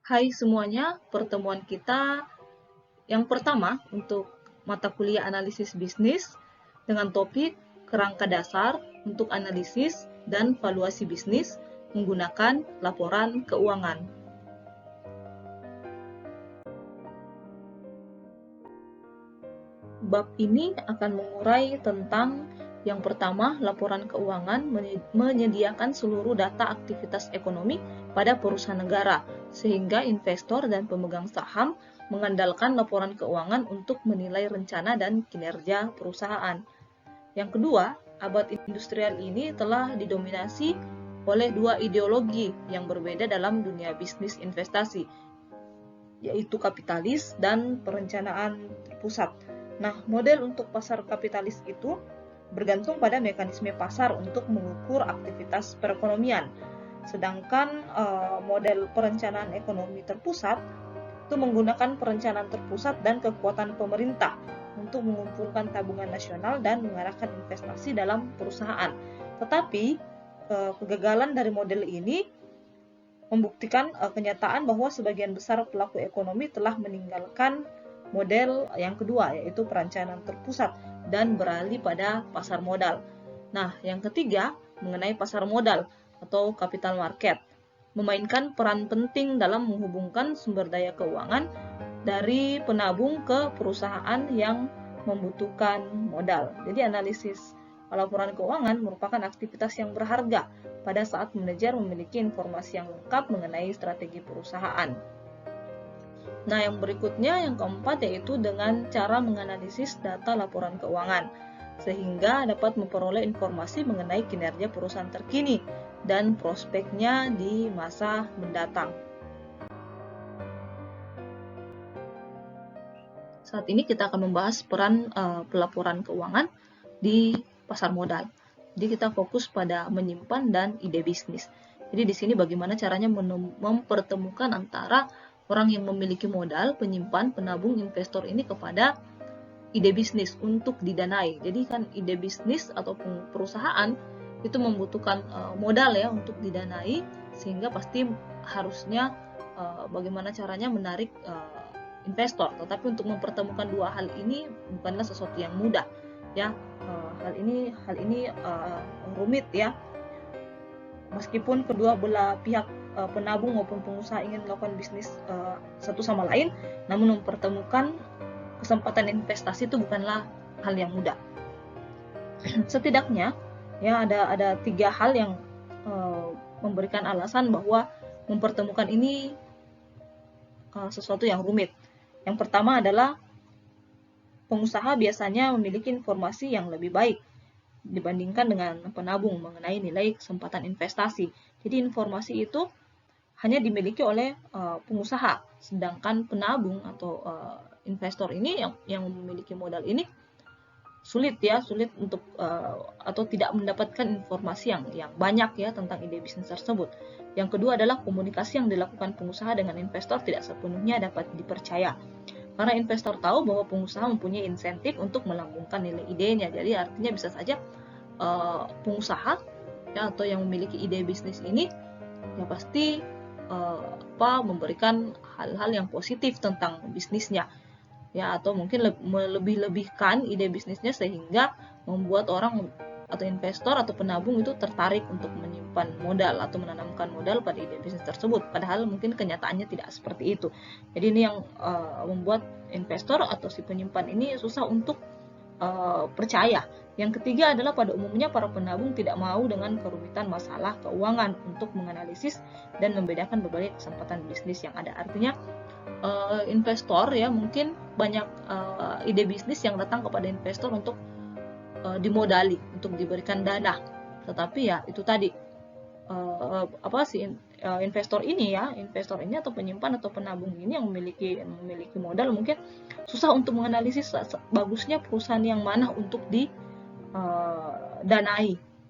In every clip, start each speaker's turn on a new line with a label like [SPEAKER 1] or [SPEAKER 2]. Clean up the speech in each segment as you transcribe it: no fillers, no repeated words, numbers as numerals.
[SPEAKER 1] Hai semuanya, pertemuan kita yang pertama untuk mata kuliah analisis bisnis dengan topik kerangka dasar untuk analisis dan valuasi bisnis menggunakan laporan keuangan. Bab ini akan mengurai tentang yang pertama, laporan keuangan menyediakan seluruh data aktivitas ekonomi pada perusahaan negara, sehingga investor dan pemegang saham mengandalkan laporan keuangan untuk menilai rencana dan kinerja perusahaan. Yang kedua, abad industrial ini telah didominasi oleh dua ideologi yang berbeda dalam dunia bisnis investasi, yaitu kapitalis dan perencanaan pusat. Nah, model untuk pasar kapitalis itu bergantung pada mekanisme pasar untuk mengukur aktivitas perekonomian. Sedangkan model perencanaan ekonomi terpusat itu menggunakan perencanaan terpusat dan kekuatan pemerintah untuk mengumpulkan tabungan nasional dan mengarahkan investasi dalam perusahaan. Tetapi kegagalan dari model ini membuktikan kenyataan bahwa sebagian besar pelaku ekonomi telah meninggalkan model yang kedua, yaitu perencanaan terpusat dan beralih pada pasar modal. Nah, yang ketiga mengenai pasar modal atau capital market, memainkan peran penting dalam menghubungkan sumber daya keuangan dari penabung ke perusahaan yang membutuhkan modal. Jadi analisis laporan keuangan merupakan aktivitas yang berharga pada saat manajer memiliki informasi yang lengkap mengenai strategi perusahaan. Nah, yang berikutnya, yang keempat, yaitu dengan cara menganalisis data laporan keuangan, sehingga dapat memperoleh informasi mengenai kinerja perusahaan terkini dan prospeknya di masa mendatang. Saat ini kita akan membahas peran pelaporan keuangan di pasar modal. Jadi kita fokus pada menyimpan dan ide bisnis. Jadi di sini bagaimana caranya mempertemukan antara orang yang memiliki modal, penyimpan, penabung, investor ini kepada ide bisnis untuk didanai. Jadi kan ide bisnis atau perusahaan itu membutuhkan modal ya untuk didanai, sehingga pasti harusnya bagaimana caranya menarik investor. Tetapi untuk mempertemukan dua hal ini bukanlah sesuatu yang mudah ya. Hal ini rumit ya. Meskipun kedua belah pihak penabung maupun pengusaha ingin melakukan bisnis satu sama lain, namun mempertemukan kesempatan investasi itu bukanlah hal yang mudah. Setidaknya ya ada tiga hal yang memberikan alasan bahwa mempertemukan ini sesuatu yang rumit. Yang pertama adalah pengusaha biasanya memiliki informasi yang lebih baik dibandingkan dengan penabung mengenai nilai kesempatan investasi. Jadi informasi itu hanya dimiliki oleh pengusaha, sedangkan penabung atau investor ini yang memiliki modal ini sulit untuk atau tidak mendapatkan informasi yang banyak ya tentang ide bisnis tersebut. Yang kedua adalah komunikasi yang dilakukan pengusaha dengan investor tidak sepenuhnya dapat dipercaya. Karena investor tahu bahwa pengusaha mempunyai insentif untuk melambungkan nilai idenya. Jadi artinya bisa saja pengusaha ya atau yang memiliki ide bisnis ini ya pasti memberikan hal-hal yang positif tentang bisnisnya ya, atau mungkin melebih-lebihkan ide bisnisnya sehingga membuat orang atau investor atau penabung itu tertarik untuk menyimpan modal atau menanamkan modal pada ide bisnis tersebut, padahal mungkin kenyataannya tidak seperti itu. Jadi ini yang membuat investor atau si penyimpan ini susah untuk percaya. Yang ketiga adalah pada umumnya para penabung tidak mau dengan kerumitan masalah keuangan untuk menganalisis dan membedakan berbagai kesempatan bisnis yang ada. Artinya investor ya mungkin banyak ide bisnis yang datang kepada investor untuk dimodali, untuk diberikan dana. Tetapi ya itu tadi investor ini atau penyimpan atau penabung ini yang memiliki modal mungkin susah untuk menganalisis bagusnya perusahaan yang mana untuk didanai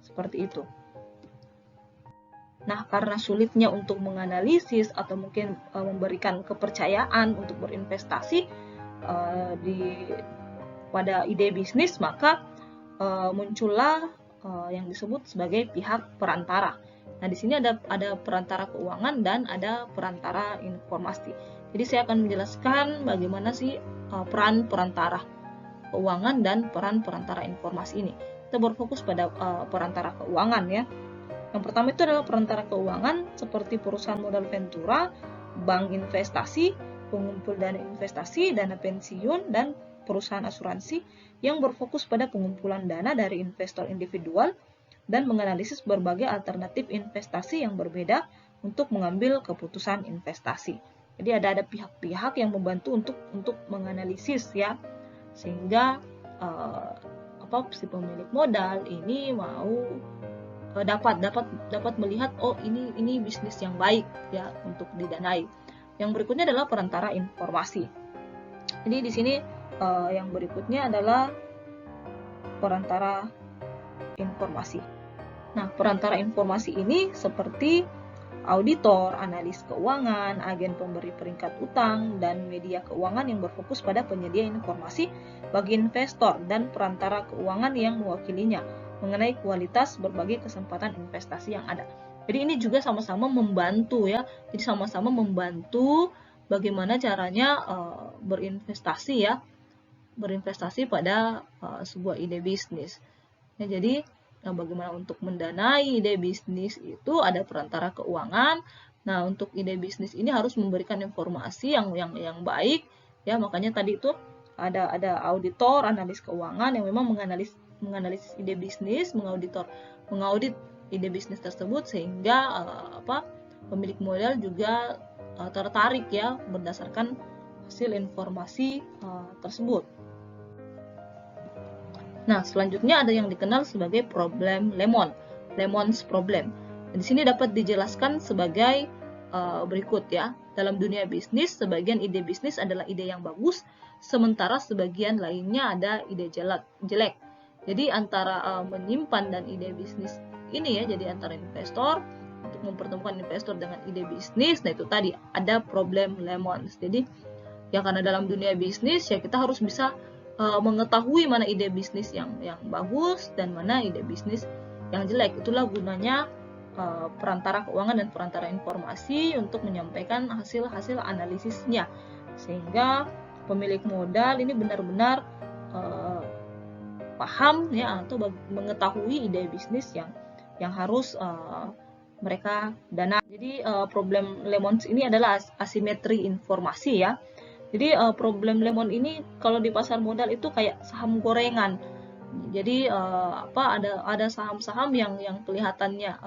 [SPEAKER 1] seperti itu. Nah, karena sulitnya untuk menganalisis atau mungkin memberikan kepercayaan untuk berinvestasi pada ide bisnis, maka muncullah yang disebut sebagai pihak perantara. Nah, di sini ada perantara keuangan dan ada perantara informasi. Jadi saya akan menjelaskan bagaimana sih peran perantara keuangan dan peran perantara informasi ini. Kita berfokus pada perantara keuangan ya. Yang pertama itu adalah perantara keuangan seperti perusahaan modal ventura, bank investasi, pengumpul dana investasi, dana pensiun, dan perusahaan asuransi yang berfokus pada pengumpulan dana dari investor individual dan menganalisis berbagai alternatif investasi yang berbeda untuk mengambil keputusan investasi. Jadi ada pihak-pihak yang membantu untuk menganalisis ya, sehingga si pemilik modal ini mau dapat melihat ini bisnis yang baik ya untuk didanai. Yang berikutnya adalah perantara informasi. Jadi di sini yang berikutnya adalah perantara informasi. Nah, perantara informasi ini seperti auditor, analis keuangan, agen pemberi peringkat utang, dan media keuangan yang berfokus pada penyedia informasi bagi investor dan perantara keuangan yang mewakilinya mengenai kualitas berbagai kesempatan investasi yang ada. Jadi ini juga sama-sama membantu ya. Jadi sama-sama membantu bagaimana caranya berinvestasi pada sebuah ide bisnis. Ya, jadi bagaimana untuk mendanai ide bisnis itu ada perantara keuangan. Nah, untuk ide bisnis ini harus memberikan informasi yang baik ya. Makanya tadi itu ada auditor, analis keuangan yang memang menganalisis ide bisnis, mengaudit ide bisnis tersebut sehingga pemilik modal juga tertarik ya berdasarkan hasil informasi tersebut. Nah, selanjutnya ada yang dikenal sebagai problem Lemon's problem. Di sini dapat dijelaskan sebagai berikut ya. Dalam dunia bisnis, sebagian ide bisnis adalah ide yang bagus, sementara sebagian lainnya ada ide jelek. Jadi antara menyimpan dan ide bisnis ini ya, jadi antara investor untuk mempertemukan investor dengan ide bisnis, nah itu tadi ada problem Lemons. Jadi ya karena dalam dunia bisnis ya kita harus bisa mengetahui mana ide bisnis yang bagus dan mana ide bisnis yang jelek. Itulah gunanya perantara keuangan dan perantara informasi untuk menyampaikan hasil analisisnya sehingga pemilik modal ini benar-benar paham ya atau mengetahui ide bisnis yang harus mereka dana. Jadi problem Lemons ini adalah asimetri informasi ya. Jadi problem lemon ini kalau di pasar modal itu kayak saham gorengan. Jadi ada saham-saham yang kelihatannya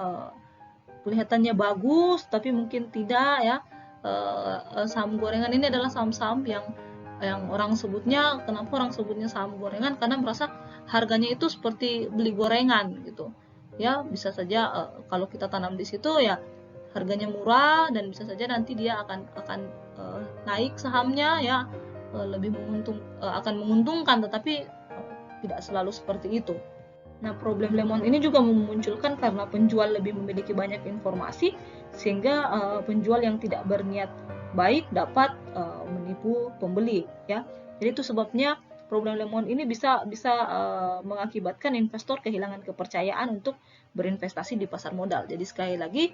[SPEAKER 1] bagus tapi mungkin tidak ya. Saham gorengan ini adalah saham-saham yang orang sebutnya, kenapa orang sebutnya saham gorengan? Karena merasa harganya itu seperti beli gorengan gitu. Ya, bisa saja kalau kita tanam di situ ya harganya murah dan bisa saja nanti dia akan naik sahamnya ya akan menguntungkan, tetapi tidak selalu seperti itu. Nah, problem lemon ini juga memunculkan karena penjual lebih memiliki banyak informasi sehingga penjual yang tidak berniat baik dapat menipu pembeli ya. Jadi itu sebabnya problem lemon ini bisa mengakibatkan investor kehilangan kepercayaan untuk berinvestasi di pasar modal. Jadi sekali lagi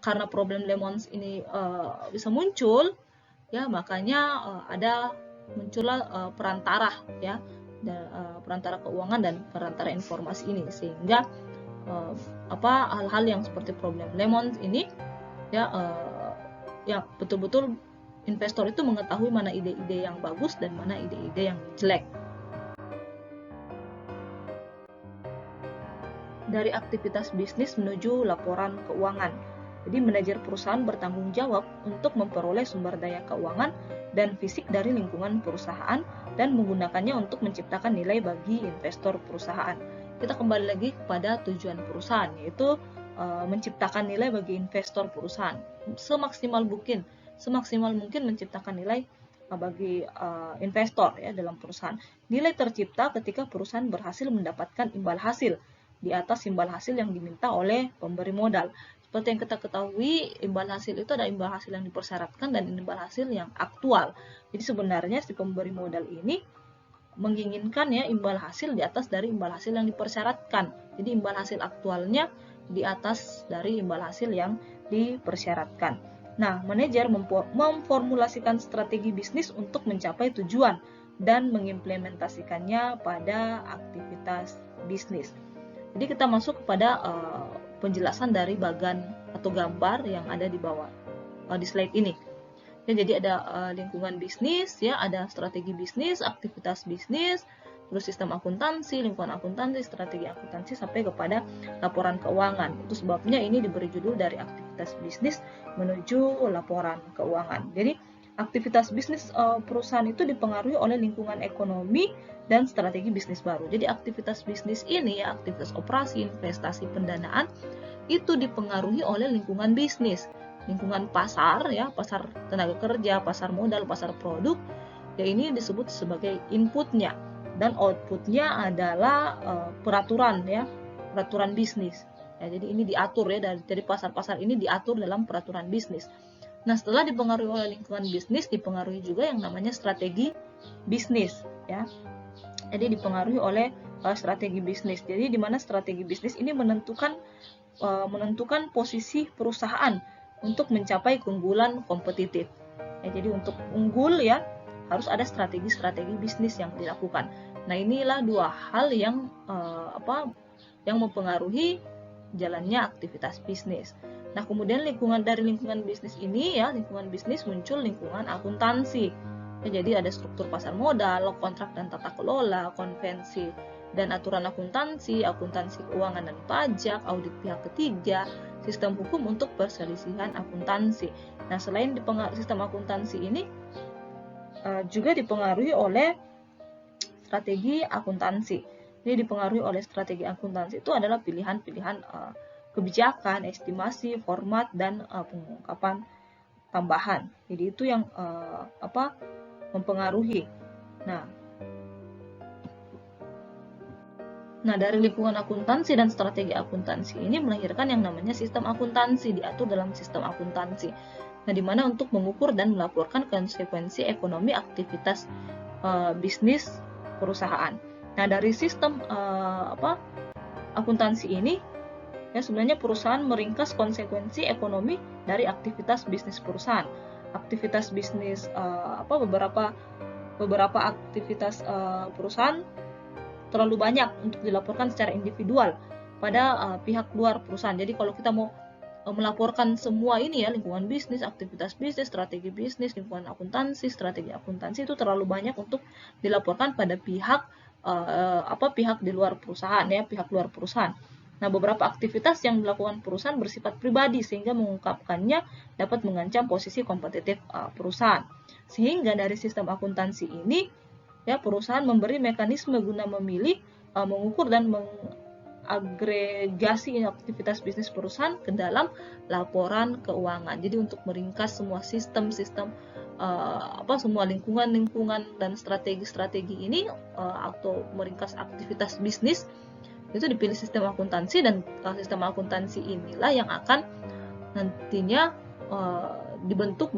[SPEAKER 1] karena problem lemons ini bisa muncul ya, makanya muncullah perantara ya, perantara keuangan dan perantara informasi ini sehingga hal-hal yang seperti problem lemons ini ya betul-betul investor itu mengetahui mana ide-ide yang bagus dan mana ide-ide yang jelek. Dari aktivitas bisnis menuju laporan keuangan. Jadi manajer perusahaan bertanggung jawab untuk memperoleh sumber daya keuangan dan fisik dari lingkungan perusahaan dan menggunakannya untuk menciptakan nilai bagi investor perusahaan. Kita kembali lagi kepada tujuan perusahaan, yaitu menciptakan nilai bagi investor perusahaan. Semaksimal mungkin menciptakan nilai bagi investor ya dalam perusahaan. Nilai tercipta ketika perusahaan berhasil mendapatkan imbal hasil di atas imbal hasil yang diminta oleh pemberi modal. Seperti yang kita ketahui, imbal hasil itu ada imbal hasil yang dipersyaratkan dan imbal hasil yang aktual. Jadi sebenarnya si pemberi modal ini menginginkan ya imbal hasil di atas dari imbal hasil yang dipersyaratkan. Jadi imbal hasil aktualnya di atas dari imbal hasil yang dipersyaratkan. Nah, manajer memformulasikan strategi bisnis untuk mencapai tujuan dan mengimplementasikannya pada aktivitas bisnis. Jadi kita masuk kepada penjelasan dari bagan atau gambar yang ada di bawah di slide ini. Ya, jadi ada lingkungan bisnis, ya, ada strategi bisnis, aktivitas bisnis, terus sistem akuntansi, lingkungan akuntansi, strategi akuntansi, sampai kepada laporan keuangan. Itu sebabnya ini diberi judul dari aktivitas bisnis menuju laporan keuangan. Jadi aktivitas bisnis perusahaan itu dipengaruhi oleh lingkungan ekonomi dan strategi bisnis baru. Jadi aktivitas bisnis ini, ya, aktivitas operasi, investasi, pendanaan, itu dipengaruhi oleh lingkungan bisnis. Lingkungan pasar, ya, pasar tenaga kerja, pasar modal, pasar produk, ya, ini disebut sebagai inputnya, dan outputnya adalah peraturan, ya, peraturan bisnis. Ya, jadi ini diatur, ya, dari pasar-pasar ini diatur dalam peraturan bisnis. Nah, setelah dipengaruhi oleh lingkungan bisnis, dipengaruhi juga yang namanya strategi bisnis, ya. Jadi dipengaruhi oleh strategi bisnis. Jadi di mana strategi bisnis ini menentukan posisi perusahaan untuk mencapai keunggulan kompetitif. Ya, jadi untuk unggul, ya, harus ada strategi-strategi bisnis yang dilakukan. Nah, inilah dua hal yang mempengaruhi jalannya aktivitas bisnis. Nah, kemudian dari lingkungan bisnis ini, ya, lingkungan bisnis muncul lingkungan akuntansi. Ya, jadi ada struktur pasar modal, kontrak dan tata kelola, konvensi dan aturan akuntansi, akuntansi keuangan dan pajak, audit pihak ketiga, sistem hukum untuk perselisihan akuntansi. Nah, selain sistem akuntansi ini juga dipengaruhi oleh strategi akuntansi. Jadi dipengaruhi oleh strategi akuntansi itu adalah pilihan-pilihan kebijakan, estimasi, format, dan pengungkapan tambahan. Jadi itu yang mempengaruhi. Nah, dari lingkungan akuntansi dan strategi akuntansi ini melahirkan yang namanya sistem akuntansi, diatur dalam sistem akuntansi. Nah, di mana untuk mengukur dan melaporkan konsekuensi ekonomi aktivitas bisnis perusahaan. Nah, dari sistem akuntansi ini, ya, sebenarnya perusahaan meringkas konsekuensi ekonomi dari aktivitas bisnis perusahaan. Aktivitas bisnis beberapa aktivitas perusahaan terlalu banyak untuk dilaporkan secara individual pada pihak luar perusahaan. Jadi kalau kita mau melaporkan semua ini, ya, lingkungan bisnis, aktivitas bisnis, strategi bisnis, lingkungan akuntansi, strategi akuntansi, itu terlalu banyak untuk dilaporkan pada pihak di luar perusahaan, ya, pihak luar perusahaan. Nah, beberapa aktivitas yang dilakukan perusahaan bersifat pribadi sehingga mengungkapkannya dapat mengancam posisi kompetitif perusahaan. Sehingga dari sistem akuntansi ini, ya, perusahaan memberi mekanisme guna memilih, mengukur dan mengagregasi aktivitas bisnis perusahaan ke dalam laporan keuangan. Jadi untuk meringkas semua sistem-sistem semua lingkungan dan strategi-strategi ini atau meringkas aktivitas bisnis, itu dipilih sistem akuntansi, dan sistem akuntansi inilah yang akan nantinya dibentuk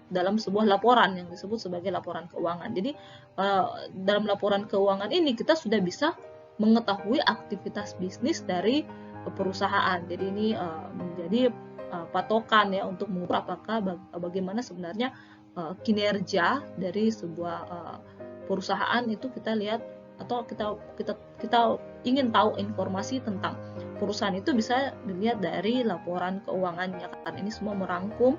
[SPEAKER 1] dalam sebuah laporan yang disebut sebagai laporan keuangan. Jadi dalam laporan keuangan ini kita sudah bisa mengetahui aktivitas bisnis dari perusahaan. Jadi ini menjadi patokan, ya, untuk mengukur bagaimana sebenarnya kinerja dari sebuah perusahaan. Itu kita lihat, atau kita ingin tahu informasi tentang perusahaan itu bisa dilihat dari laporan keuangannya, karena ini semua merangkum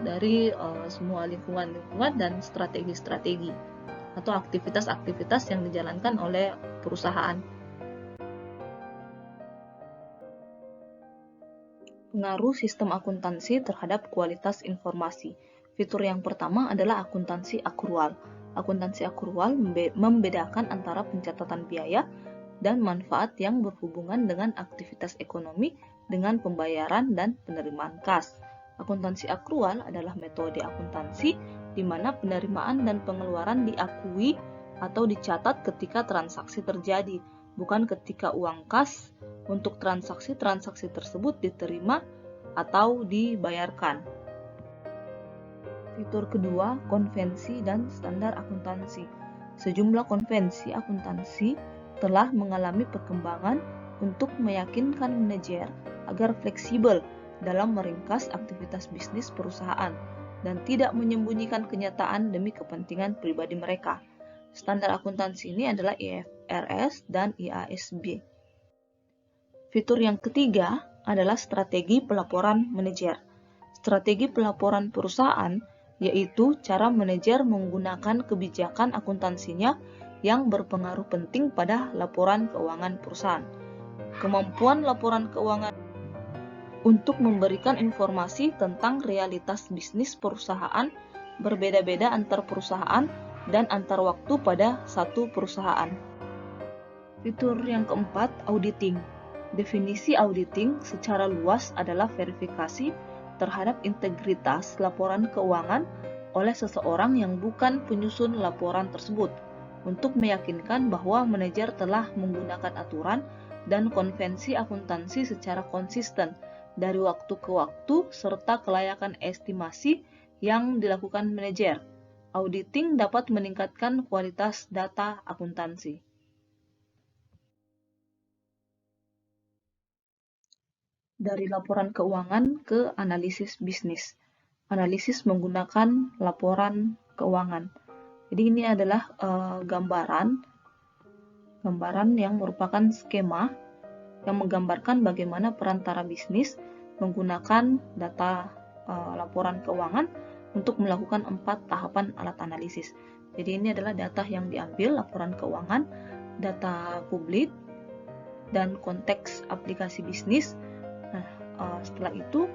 [SPEAKER 1] dari semua lingkungan dan strategi-strategi atau aktivitas-aktivitas yang dijalankan oleh perusahaan. Pengaruh sistem akuntansi terhadap kualitas informasi. Fitur yang pertama adalah akuntansi akrual. Akuntansi akrual membedakan antara pencatatan biaya dan manfaat yang berhubungan dengan aktivitas ekonomi dengan pembayaran dan penerimaan kas. Akuntansi akrual adalah metode akuntansi di mana penerimaan dan pengeluaran diakui atau dicatat ketika transaksi terjadi, bukan ketika uang kas untuk transaksi tersebut diterima atau dibayarkan. Fitur kedua, konvensi dan standar akuntansi. Sejumlah konvensi akuntansi telah mengalami perkembangan untuk meyakinkan manajer agar fleksibel dalam meringkas aktivitas bisnis perusahaan dan tidak menyembunyikan kenyataan demi kepentingan pribadi mereka. Standar akuntansi ini adalah IFRS dan IASB. Fitur yang ketiga adalah strategi pelaporan manajer. Strategi pelaporan perusahaan yaitu cara manajer menggunakan kebijakan akuntansinya yang berpengaruh penting pada laporan keuangan perusahaan. Kemampuan laporan keuangan untuk memberikan informasi tentang realitas bisnis perusahaan berbeda-beda antar perusahaan dan antar waktu pada satu perusahaan. Fitur yang keempat, auditing. Definisi auditing secara luas adalah verifikasi terhadap integritas laporan keuangan oleh seseorang yang bukan penyusun laporan tersebut untuk meyakinkan bahwa manajer telah menggunakan aturan dan konvensi akuntansi secara konsisten dari waktu ke waktu serta kelayakan estimasi yang dilakukan manajer. Auditing dapat meningkatkan kualitas data akuntansi. Dari laporan keuangan ke analisis bisnis. Analisis menggunakan laporan keuangan. Jadi ini adalah gambaran yang merupakan skema yang menggambarkan bagaimana perantara bisnis menggunakan data laporan keuangan untuk melakukan 4 tahapan alat analisis. Jadi ini adalah data yang diambil, laporan keuangan, data publik, dan konteks aplikasi bisnis. Nah, setelah itu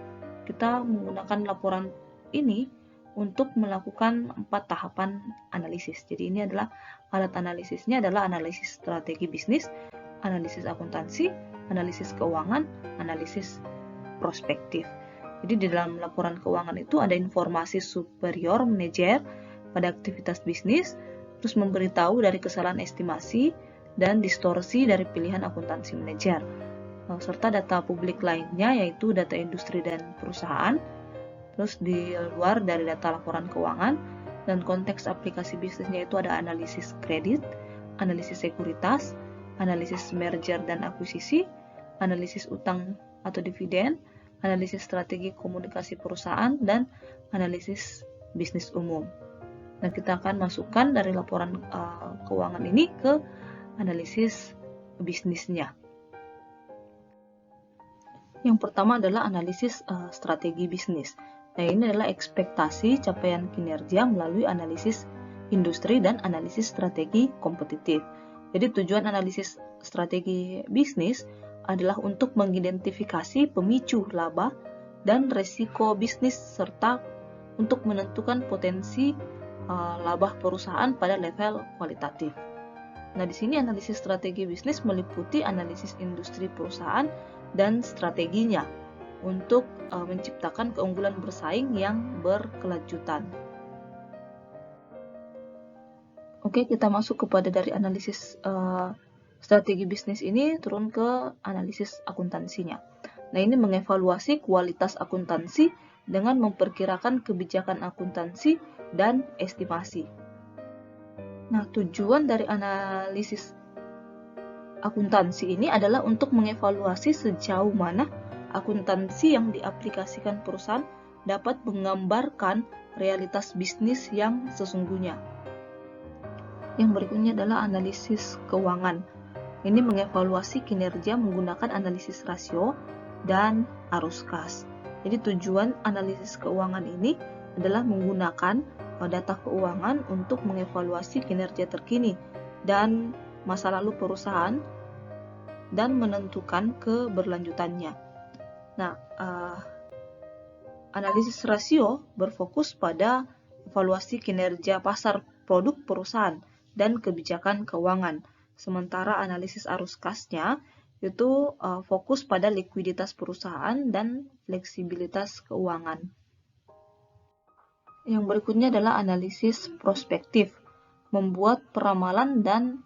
[SPEAKER 1] kita menggunakan laporan ini untuk melakukan 4 tahapan analisis. Jadi ini adalah alat analisisnya adalah analisis strategi bisnis, analisis akuntansi, analisis keuangan, analisis prospektif. Jadi di dalam laporan keuangan itu ada informasi superior manajer pada aktivitas bisnis, terus memberitahu dari kesalahan estimasi dan distorsi dari pilihan akuntansi manajer, serta data publik lainnya yaitu data industri dan perusahaan, terus di luar dari data laporan keuangan, dan konteks aplikasi bisnisnya itu ada analisis kredit, analisis sekuritas, analisis merger dan akuisisi, analisis utang atau dividen, analisis strategi komunikasi perusahaan, dan analisis bisnis umum. Nah, kita akan masukkan dari laporan keuangan ini ke analisis bisnisnya. Yang pertama adalah analisis strategi bisnis. Nah, ini adalah ekspektasi capaian kinerja melalui analisis industri dan analisis strategi kompetitif. Jadi tujuan analisis strategi bisnis adalah untuk mengidentifikasi pemicu laba dan resiko bisnis serta untuk menentukan potensi laba perusahaan pada level kualitatif. Nah, di sini analisis strategi bisnis meliputi analisis industri perusahaan dan strateginya untuk menciptakan keunggulan bersaing yang berkelanjutan. Oke, kita masuk kepada dari analisis strategi bisnis ini turun ke analisis akuntansinya. Nah, ini mengevaluasi kualitas akuntansi dengan memperkirakan kebijakan akuntansi dan estimasi. Nah, tujuan dari analisis akuntansi ini adalah untuk mengevaluasi sejauh mana akuntansi yang diaplikasikan perusahaan dapat menggambarkan realitas bisnis yang sesungguhnya. Yang berikutnya adalah analisis keuangan. Ini mengevaluasi kinerja menggunakan analisis rasio dan arus kas. Jadi tujuan analisis keuangan ini adalah menggunakan data keuangan untuk mengevaluasi kinerja terkini dan masa lalu perusahaan dan menentukan keberlanjutannya. Nah, analisis rasio berfokus pada evaluasi kinerja pasar produk perusahaan dan kebijakan keuangan. Sementara analisis arus kasnya itu fokus pada likuiditas perusahaan dan fleksibilitas keuangan. Yang berikutnya adalah analisis prospektif, membuat peramalan dan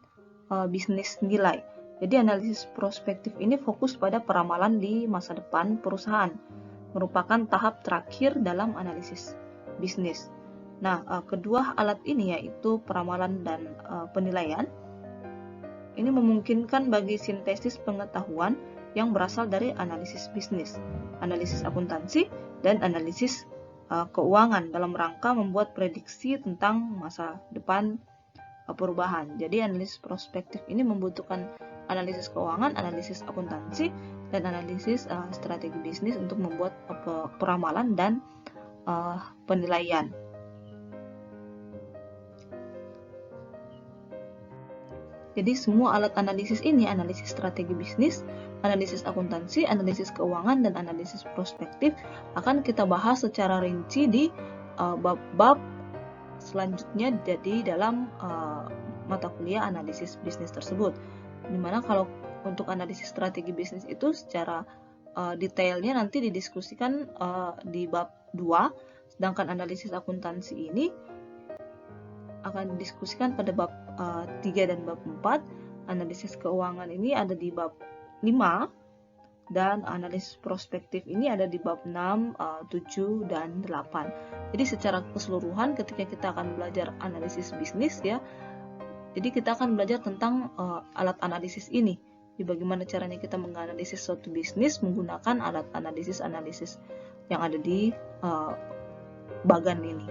[SPEAKER 1] bisnis nilai. Jadi analisis prospektif ini fokus pada peramalan di masa depan perusahaan, merupakan tahap terakhir dalam analisis bisnis. Nah, kedua alat ini yaitu peramalan dan penilaian ini memungkinkan bagi sintesis pengetahuan yang berasal dari analisis bisnis, analisis akuntansi, dan analisis keuangan dalam rangka membuat prediksi tentang masa depan perubahan. Jadi analisis prospektif ini membutuhkan analisis keuangan, analisis akuntansi, dan analisis strategi bisnis untuk membuat peramalan dan penilaian. Jadi semua alat analisis ini, analisis strategi bisnis, analisis akuntansi, analisis keuangan, dan analisis prospektif akan kita bahas secara rinci di bab-bab selanjutnya jadi dalam mata kuliah analisis bisnis tersebut. Dimana kalau untuk analisis strategi bisnis itu secara detailnya nanti didiskusikan di bab 2, sedangkan analisis akuntansi ini akan didiskusikan pada bab 3 dan bab 4. Analisis keuangan ini ada di bab 5, dan analisis prospektif ini ada di bab 6, 7, dan 8. Jadi secara keseluruhan ketika kita akan belajar analisis bisnis ya, jadi kita akan belajar tentang alat analisis ini. Jadi bagaimana caranya kita menganalisis suatu bisnis menggunakan alat analisis yang ada di bagan ini.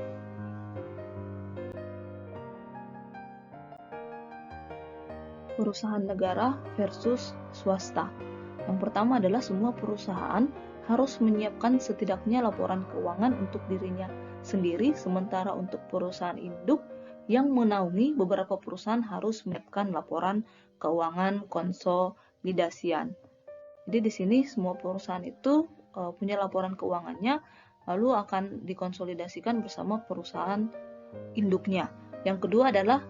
[SPEAKER 1] Perusahaan negara versus swasta. Yang pertama adalah semua perusahaan harus menyiapkan setidaknya laporan keuangan untuk dirinya sendiri, sementara untuk perusahaan induk yang menaungi beberapa perusahaan harus menyiapkan laporan keuangan konsolidasian. Jadi di sini semua perusahaan itu punya laporan keuangannya, lalu akan dikonsolidasikan bersama perusahaan induknya. Yang kedua adalah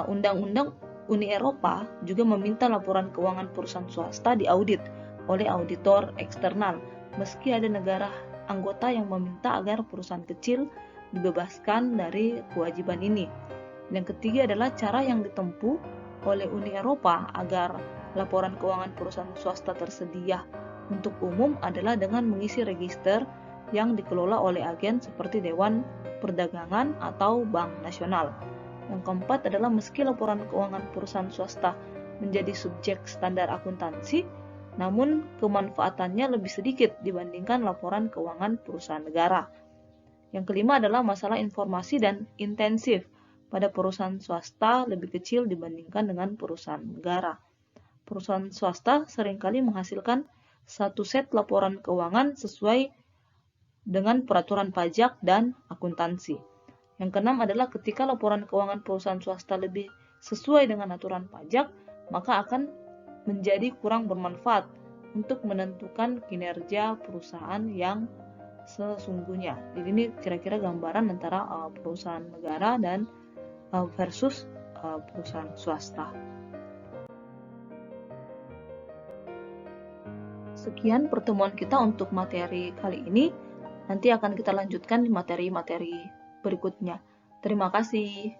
[SPEAKER 1] undang-undang Uni Eropa juga meminta laporan keuangan perusahaan swasta diaudit oleh auditor eksternal, meski ada negara anggota yang meminta agar perusahaan kecil dibebaskan dari kewajiban ini. Yang ketiga adalah cara yang ditempuh oleh Uni Eropa agar laporan keuangan perusahaan swasta tersedia untuk umum adalah dengan mengisi register yang dikelola oleh agen seperti Dewan Perdagangan atau Bank Nasional. Yang keempat adalah meski laporan keuangan perusahaan swasta menjadi subjek standar akuntansi, namun kemanfaatannya lebih sedikit dibandingkan laporan keuangan perusahaan negara. Yang kelima adalah masalah informasi dan intensif. Pada perusahaan swasta lebih kecil dibandingkan dengan perusahaan negara. Perusahaan swasta seringkali menghasilkan satu set laporan keuangan sesuai dengan peraturan pajak dan akuntansi. Yang keenam adalah ketika laporan keuangan perusahaan swasta lebih sesuai dengan aturan pajak, maka akan menjadi kurang bermanfaat untuk menentukan kinerja perusahaan yang sesungguhnya. Jadi ini kira-kira gambaran antara perusahaan negara dan versus perusahaan swasta. Sekian pertemuan kita untuk materi kali ini. Nanti akan kita lanjutkan di materi-materi berikutnya. Terima kasih.